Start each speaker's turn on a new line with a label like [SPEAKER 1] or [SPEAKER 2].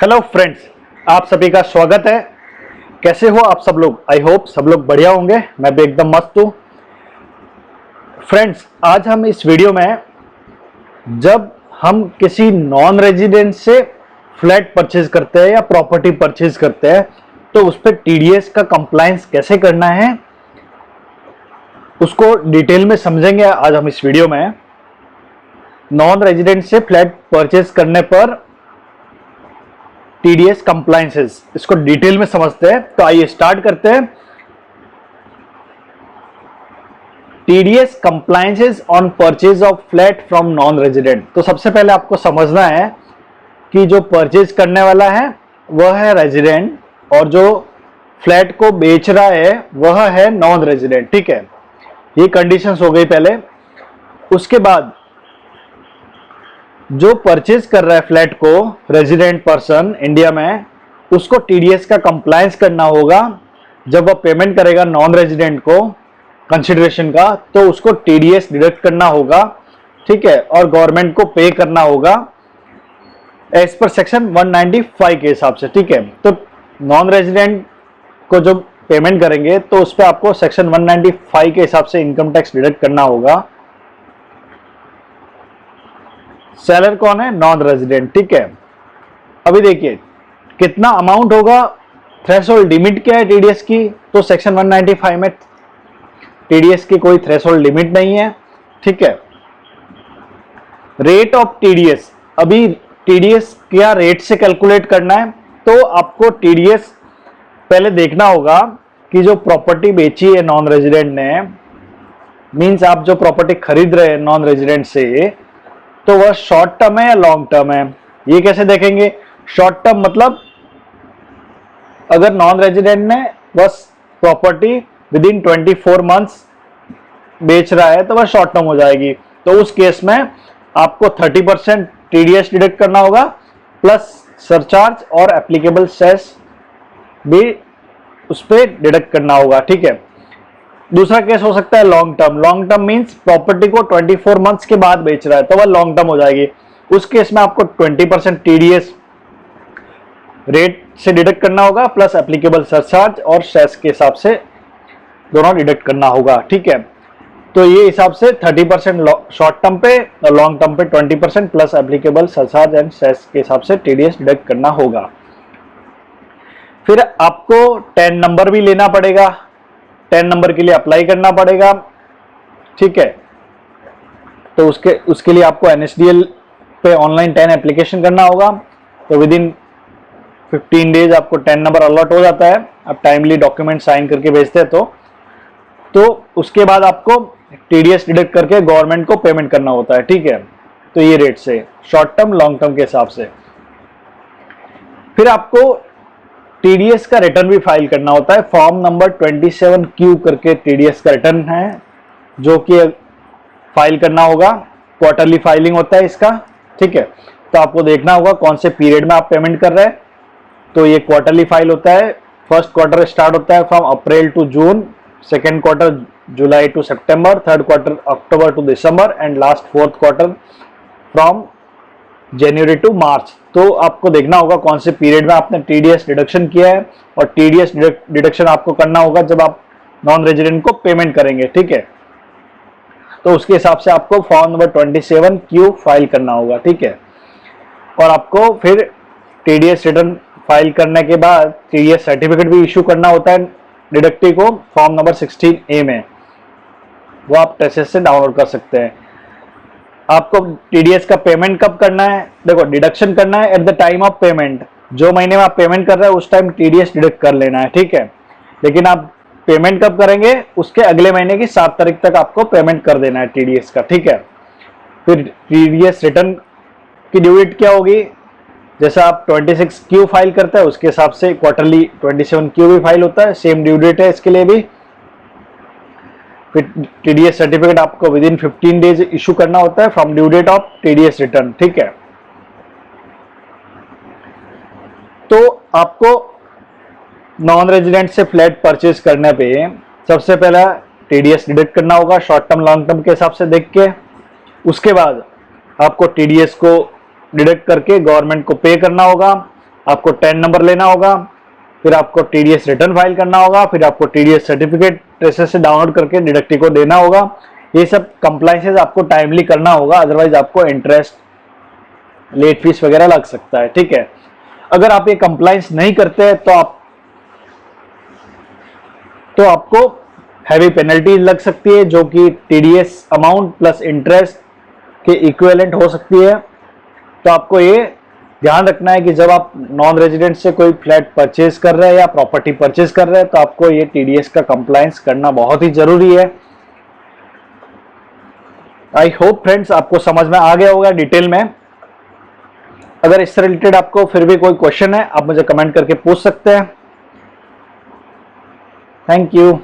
[SPEAKER 1] Hello friends, आप सभी का स्वागत है। कैसे हो आप सब लोग? आई होप सब लोग बढ़िया होंगे। मैं भी एकदम मस्त हूँ। फ्रेंड्स, आज हम इस वीडियो में जब हम किसी नॉन रेजिडेंट से फ्लैट परचेज करते हैं या प्रॉपर्टी परचेज करते हैं तो उस पर टीडीएस का कंप्लायंस कैसे करना है उसको डिटेल में समझेंगे आज हम इस वीडियो में। नॉन रेजिडेंट से फ्लैट परचेज करने पर टीडीएस कंप्लायंसेस, इसको डिटेल में समझते हैं। तो आइए स्टार्ट करते हैं। TDS compliances on purchase of flat from non resident. तो सबसे पहले आपको समझना है कि जो परचेज करने वाला है वह है रेजिडेंट और जो फ्लैट को बेच रहा है वह है नॉन रेजिडेंट। ठीक है, ये कंडीशंस हो गई पहले। उसके बाद जो परचेज कर रहा है फ्लैट को रेजिडेंट पर्सन इंडिया में, उसको टीडीएस का कंप्लायंस करना होगा। जब वह पेमेंट करेगा नॉन रेजिडेंट को कंसिडरेशन का तो उसको टीडीएस डिडक्ट करना होगा। ठीक है, और गवर्नमेंट को पे करना होगा एज पर सेक्शन 195 के हिसाब से। ठीक है, तो नॉन रेजिडेंट को जो पेमेंट करेंगे तो उस पर आपको सेक्शन 195 के हिसाब से इनकम टैक्स डिडक्ट करना होगा। सेलर कौन है? Non resident. ठीक है, अभी देखिए कितना अमाउंट होगा, थ्रेशोल्ड लिमिट क्या है टीडीएस की। तो सेक्शन 195 में टीडीएस की कोई थ्रेशोल्ड लिमिट नहीं है। ठीक है, रेट ऑफ टीडीएस, अभी टीडीएस क्या रेट से कैलकुलेट करना है तो आपको टीडीएस पहले देखना होगा कि जो प्रॉपर्टी बेची है नॉन रेजिडेंट ने, मींस आप जो प्रॉपर्टी खरीद रहे हैं नॉन रेजिडेंट से, तो वह शॉर्ट टर्म है या लॉन्ग टर्म है। ये कैसे देखेंगे? शॉर्ट टर्म मतलब अगर नॉन रेजिडेंट ने बस प्रॉपर्टी विद इन 24 मंथ्स बेच रहा है तो वह शॉर्ट टर्म हो जाएगी। तो उस केस में आपको 30% टीडीएस डिडक्ट करना होगा प्लस सरचार्ज और एप्लीकेबल सेस भी उस पर डिडक्ट करना होगा। ठीक है, दूसरा केस हो सकता है long term. Long term means property को 24 मंथ्स के बाद बेच रहा है तो वह लॉन्ग टर्म हो जाएगी। उस केस में आपको 20% टीडीएस रेट से डिडक्ट करना होगा प्लस एप्लीकेबल सरचार्ज और सेस के हिसाब से दोनों डिडक्ट करना होगा। ठीक है, तो ये हिसाब से 30% शॉर्ट टर्म पे और लॉन्ग टर्म पे 20% plus applicable surcharge and cess के हिसाब से टीडीएस डिडक्ट करना होगा। फिर आपको 10 नंबर भी लेना पड़ेगा, 10 नंबर के लिए अप्लाई करना पड़ेगा। ठीक है, तो उसके लिए आपको एनएसडीएल पे ऑनलाइन 10 एप्लीकेशन करना होगा। तो विद इन 15 डेज आपको 10 नंबर अलॉट हो जाता है। आप टाइमली डॉक्यूमेंट साइन करके भेजते हैं तो उसके बाद आपको टीडीएस डिडक्ट करके गवर्नमेंट को पेमेंट करना होता है। ठीक है, तो ये रेट से शॉर्ट टर्म लॉन्ग टर्म के हिसाब से। फिर आपको टीडीएस का रिटर्न भी फाइल करना होता है। फॉर्म नंबर 27Q करके टीडीएस का रिटर्न है जो कि फाइल करना होगा। क्वार्टरली फाइलिंग होता है इसका। ठीक है, तो आपको देखना होगा कौन से पीरियड में आप पेमेंट कर रहे हैं। तो ये क्वार्टरली फाइल होता है। फर्स्ट क्वार्टर स्टार्ट होता है from April to June, second quarter July to September, third quarter October to December and last fourth quarter from January to March. तो आपको देखना होगा कौन से पीरियड में आपने टीडीएस डिडक्शन किया है और टीडीएस डिडक्शन आपको करना होगा जब आप नॉन रेजिडेंट को पेमेंट करेंगे। ठीक है, तो उसके हिसाब से आपको फॉर्म नंबर 27Q फाइल करना होगा। ठीक है, और आपको फिर टीडीएस रिटर्न फाइल करने के बाद टीडीएस सर्टिफिकेट भी इशू करना होता है डिडक्टी को फॉर्म नंबर 16A में। वो आप टेसेस से डाउनलोड कर सकते हैं। आपको टीडीएस का पेमेंट कब करना है? देखो, डिडक्शन करना है at the time of payment. जो महीने में आप पेमेंट कर रहे हैं उस टाइम टीडीएस डिडक्ट कर लेना है। ठीक है, लेकिन आप पेमेंट कब करेंगे उसके अगले महीने की 7 तारीख तक आपको पेमेंट कर देना है टीडीएस का। ठीक है, फिर टीडीएस रिटर्न की ड्यू डेट क्या होगी? जैसा आप 26Q फाइल करते हैं उसके हिसाब से क्वार्टरली 27Q भी फाइल होता है। सेम ड्यू डेट है इसके लिए भी। फिर टीडीएस सर्टिफिकेट आपको विद इन 15 डेज इशू करना होता है from due date of TDS return. ठीक है, तो आपको नॉन रेजिडेंट से फ्लैट परचेज करने पे सबसे पहला टीडीएस डिडक्ट करना होगा शॉर्ट टर्म लॉन्ग टर्म के हिसाब से देख के। उसके बाद आपको टीडीएस को डिडक्ट करके गवर्नमेंट को पे करना होगा। आपको 10 नंबर लेना होगा, फिर आपको टीडीएस रिटर्न फाइल करना होगा, फिर आपको टीडीएस सर्टिफिकेट ट्रेसर से डाउनलोड करके डिडक्टिव को देना होगा। ये सब कंप्लाइंसेस आपको टाइमली करना होगा, अदरवाइज आपको इंटरेस्ट, लेट फीस वगैरह लग सकता है। ठीक है, अगर आप ये कंप्लाइंस नहीं करते तो आपको हैवी पेनल्टी लग सकती है, जो कि टीडीएस अमाउंट प्लस इंटरेस्ट के इक्विवेलेंट हो सकती है। तो आपको ये ध्यान रखना है कि जब आप नॉन रेजिडेंट से कोई फ्लैट परचेज कर रहे हैं या प्रॉपर्टी परचेज कर रहे हैं तो आपको ये टीडीएस का कंप्लायंस करना बहुत ही जरूरी है। आई होप फ्रेंड्स आपको समझ में आ गया होगा डिटेल में। अगर इससे रिलेटेड आपको फिर भी कोई क्वेश्चन है, आप मुझे कमेंट करके पूछ सकते हैं। Thank you.